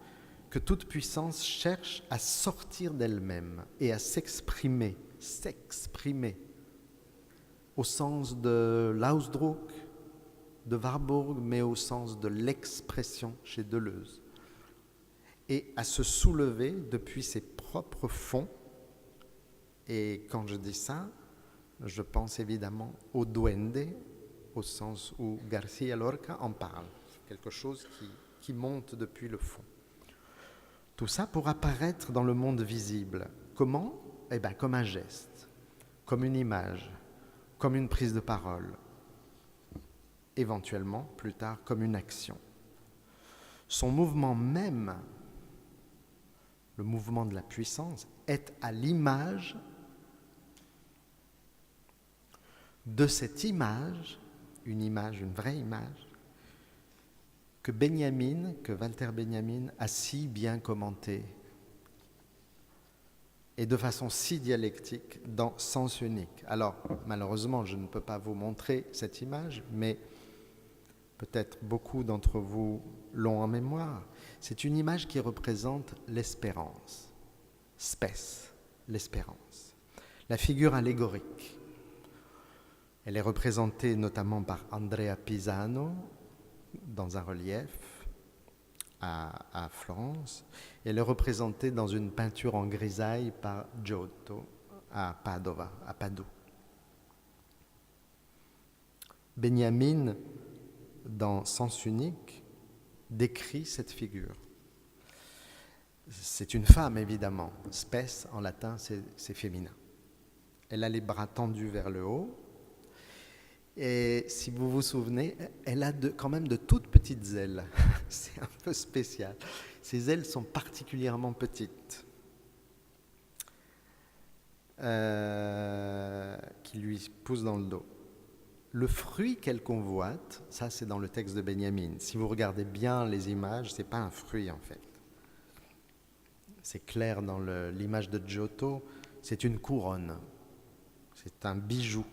que toute puissance cherche à sortir d'elle-même et à s'exprimer au sens de l'Ausdruck, de Warburg, mais au sens de l'expression chez Deleuze, et à se soulever depuis ses propres fonds. Et quand je dis ça, je pense évidemment au duende, au sens où García Lorca en parle, quelque chose qui monte depuis le fond. Tout ça pour apparaître dans le monde visible. Comment ? Comme un geste, comme une image, comme une prise de parole, éventuellement, plus tard, comme une action. Son mouvement même, le mouvement de la puissance, est à l'image de cette image, une vraie image, que Walter Benjamin a si bien commenté, et de façon si dialectique dans Sens unique. Alors, malheureusement, je ne peux pas vous montrer cette image, mais peut-être beaucoup d'entre vous l'ont en mémoire. C'est une image qui représente l'espérance, spes, l'espérance, la figure allégorique. Elle est représentée notamment par Andrea Pisano dans un relief à Florence. Elle est représentée dans une peinture en grisaille par Giotto à Padoue. Benjamin, dans Sens unique, décrit cette figure. C'est une femme, évidemment. Spes, en latin, c'est féminin. Elle a les bras tendus vers le haut. Et si vous vous souvenez, elle a quand même de toutes petites ailes. C'est un peu spécial. Ces ailes sont particulièrement petites, qui lui poussent dans le dos. Le fruit qu'elle convoite, ça c'est dans le texte de Benjamin. Si vous regardez bien les images, ce n'est pas un fruit en fait. C'est clair dans l'image de Giotto, c'est une couronne. C'est un bijou.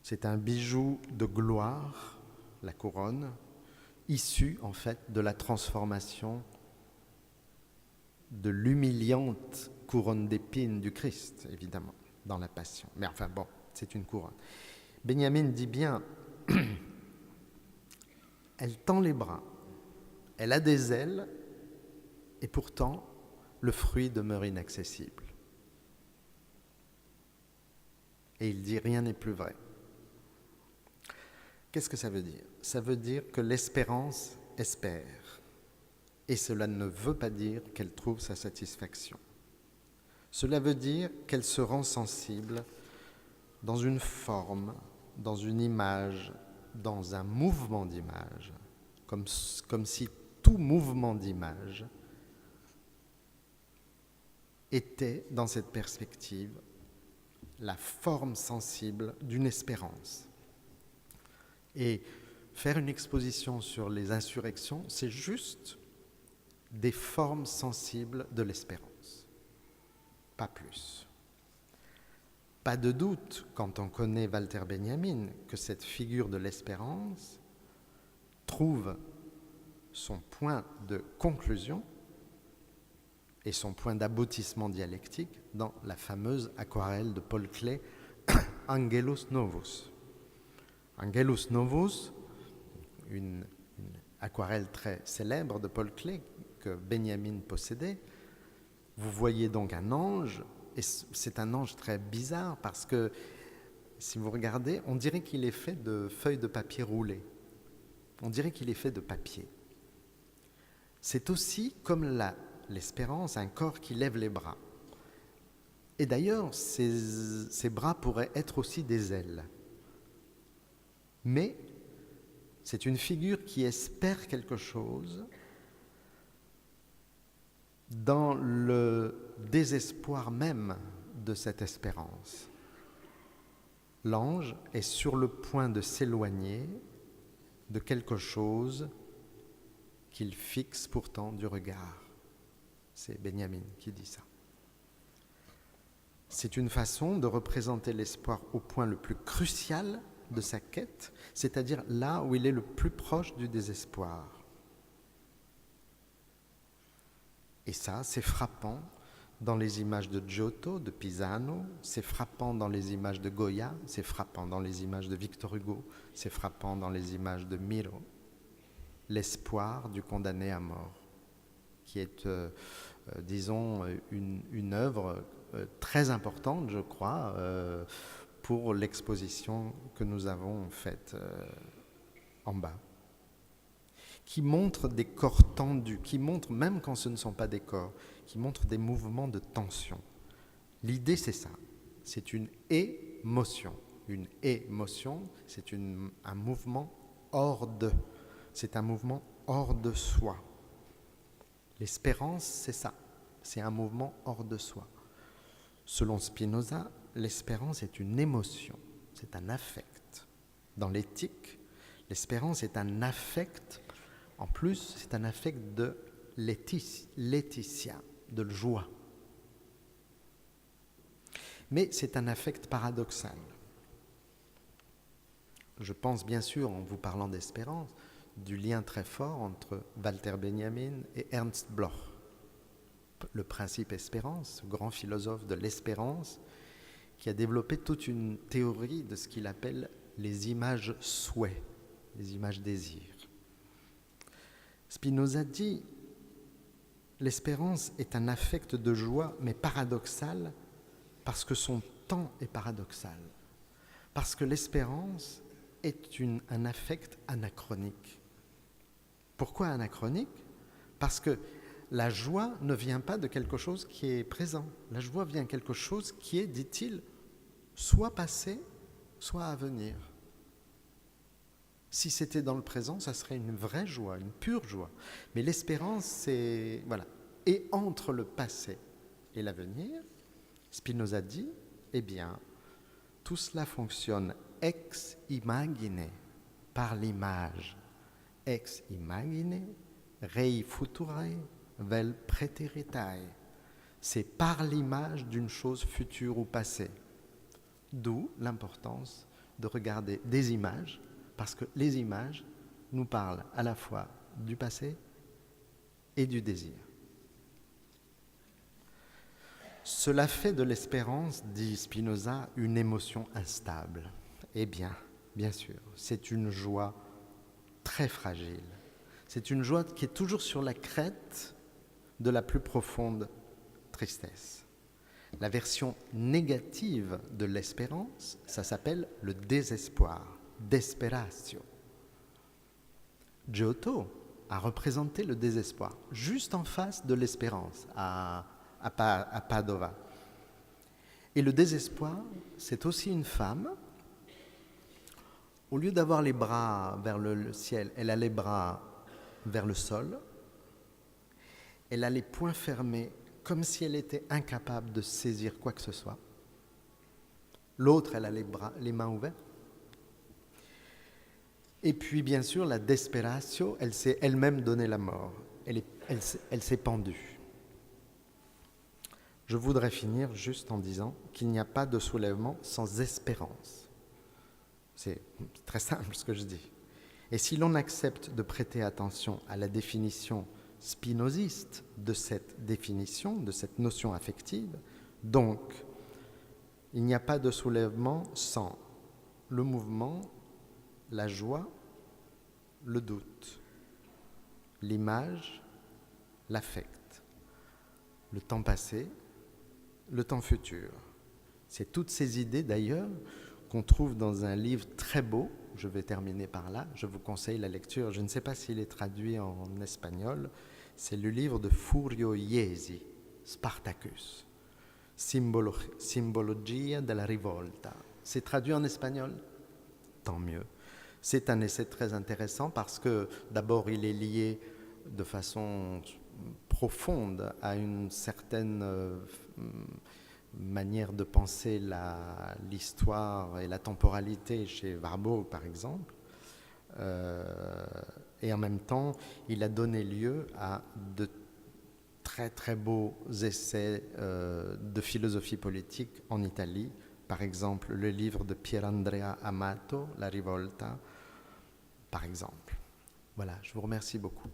C'est un bijou de gloire, la couronne, issu en fait de la transformation de l'humiliante couronne d'épines du Christ, évidemment, dans la Passion. Mais enfin bon, c'est une couronne. Benjamin dit bien, elle tend les bras, elle a des ailes, et pourtant, le fruit demeure inaccessible. Et il dit, rien n'est plus vrai. Qu'est-ce que ça veut dire? Ça veut dire que l'espérance espère. Et cela ne veut pas dire qu'elle trouve sa satisfaction. Cela veut dire qu'elle se rend sensible dans une forme, dans une image, dans un mouvement d'image, comme si tout mouvement d'image était, dans cette perspective, la forme sensible d'une espérance. Et faire une exposition sur les insurrections, c'est juste des formes sensibles de l'espérance, pas plus. Pas de doute, quand on connaît Walter Benjamin, que cette figure de l'espérance trouve son point de conclusion et son point d'aboutissement dialectique dans la fameuse aquarelle de Paul Klee, Angelus Novus. Angelus Novus, une aquarelle très célèbre de Paul Klee que Benjamin possédait. Vous voyez donc un ange, et c'est un ange très bizarre parce que, si vous regardez, on dirait qu'il est fait de feuilles de papier roulées. On dirait qu'il est fait de papier. C'est aussi, comme l'espérance, un corps qui lève les bras. Et d'ailleurs, ces bras pourraient être aussi des ailes. Mais c'est une figure qui espère quelque chose dans le désespoir même de cette espérance. L'ange est sur le point de s'éloigner de quelque chose qu'il fixe pourtant du regard. C'est Benjamin qui dit ça. C'est une façon de représenter l'espoir au point le plus crucial de sa quête, c'est-à-dire là où il est le plus proche du désespoir. Et ça, c'est frappant dans les images de Giotto, de Pisano, c'est frappant dans les images de Goya, c'est frappant dans les images de Victor Hugo, c'est frappant dans les images de Miro. L'espoir du condamné à mort, qui est, disons, une œuvre très importante, je crois, pour l'exposition que nous avons faite en bas, qui montre des corps tendus, qui montre, même quand ce ne sont pas des corps, qui montre des mouvements de tension. L'idée, c'est ça, c'est une émotion. Une émotion, c'est un mouvement hors de, c'est un mouvement hors de soi. L'espérance, c'est ça, c'est un mouvement hors de soi. Selon Spinoza, l'espérance est une émotion, c'est un affect. Dans l'éthique, l'espérance est un affect, en plus, c'est un affect de laetitia, de joie. Mais c'est un affect paradoxal. Je pense bien sûr, en vous parlant d'espérance, du lien très fort entre Walter Benjamin et Ernst Bloch. Le principe espérance, ce grand philosophe de l'espérance, qui a développé toute une théorie de ce qu'il appelle les images souhaits, les images désirs. Spinoza dit « L'espérance est un affect de joie, mais paradoxal, parce que son temps est paradoxal. Parce que l'espérance est un affect anachronique. » Pourquoi anachronique? Parce que la joie ne vient pas de quelque chose qui est présent. La joie vient de quelque chose qui est, dit-il, soit passé, soit à venir. Si c'était dans le présent, ça serait une vraie joie, une pure joie. Mais l'espérance, c'est... Voilà. Et entre le passé et l'avenir, Spinoza dit, eh bien, tout cela fonctionne ex imagine, par l'image. Ex imagine, rei futurae, vel praeteritae. C'est par l'image d'une chose future ou passée. D'où l'importance de regarder des images, parce que les images nous parlent à la fois du passé et du désir. Cela fait de l'espérance, dit Spinoza, une émotion instable. Eh bien, bien sûr, c'est une joie très fragile. C'est une joie qui est toujours sur la crête de la plus profonde tristesse. La version négative de l'espérance, ça s'appelle le désespoir, desperatio. Giotto a représenté le désespoir juste en face de l'espérance à Padova. Et le désespoir, c'est aussi une femme. Au lieu d'avoir les bras vers le ciel, elle a les bras vers le sol. Elle a les poings fermés comme si elle était incapable de saisir quoi que ce soit. L'autre, elle a les mains ouvertes. Et puis, bien sûr, la desperatio, elle s'est elle-même donné la mort. Elle s'est pendue. Je voudrais finir juste en disant qu'il n'y a pas de soulèvement sans espérance. C'est très simple ce que je dis. Et si l'on accepte de prêter attention à la définition spinoziste de cette définition, de cette notion affective, donc, il n'y a pas de soulèvement sans le mouvement, la joie, le doute, l'image, l'affect, le temps passé, le temps futur. C'est toutes ces idées d'ailleurs qu'on trouve dans un livre très beau, je vais terminer par là, je vous conseille la lecture, je ne sais pas s'il est traduit en espagnol, c'est le livre de Furio Iesi, Spartacus, Simbologia della rivolta. C'est traduit en espagnol? Tant mieux. C'est un essai très intéressant parce que d'abord il est lié de façon profonde à une certaine manière de penser l'histoire et la temporalité chez Warburg par exemple. Et en même temps, il a donné lieu à de très très beaux essais de philosophie politique en Italie. Par exemple, le livre de Pierandrea Amato, La Rivolta, par exemple. Voilà, je vous remercie beaucoup.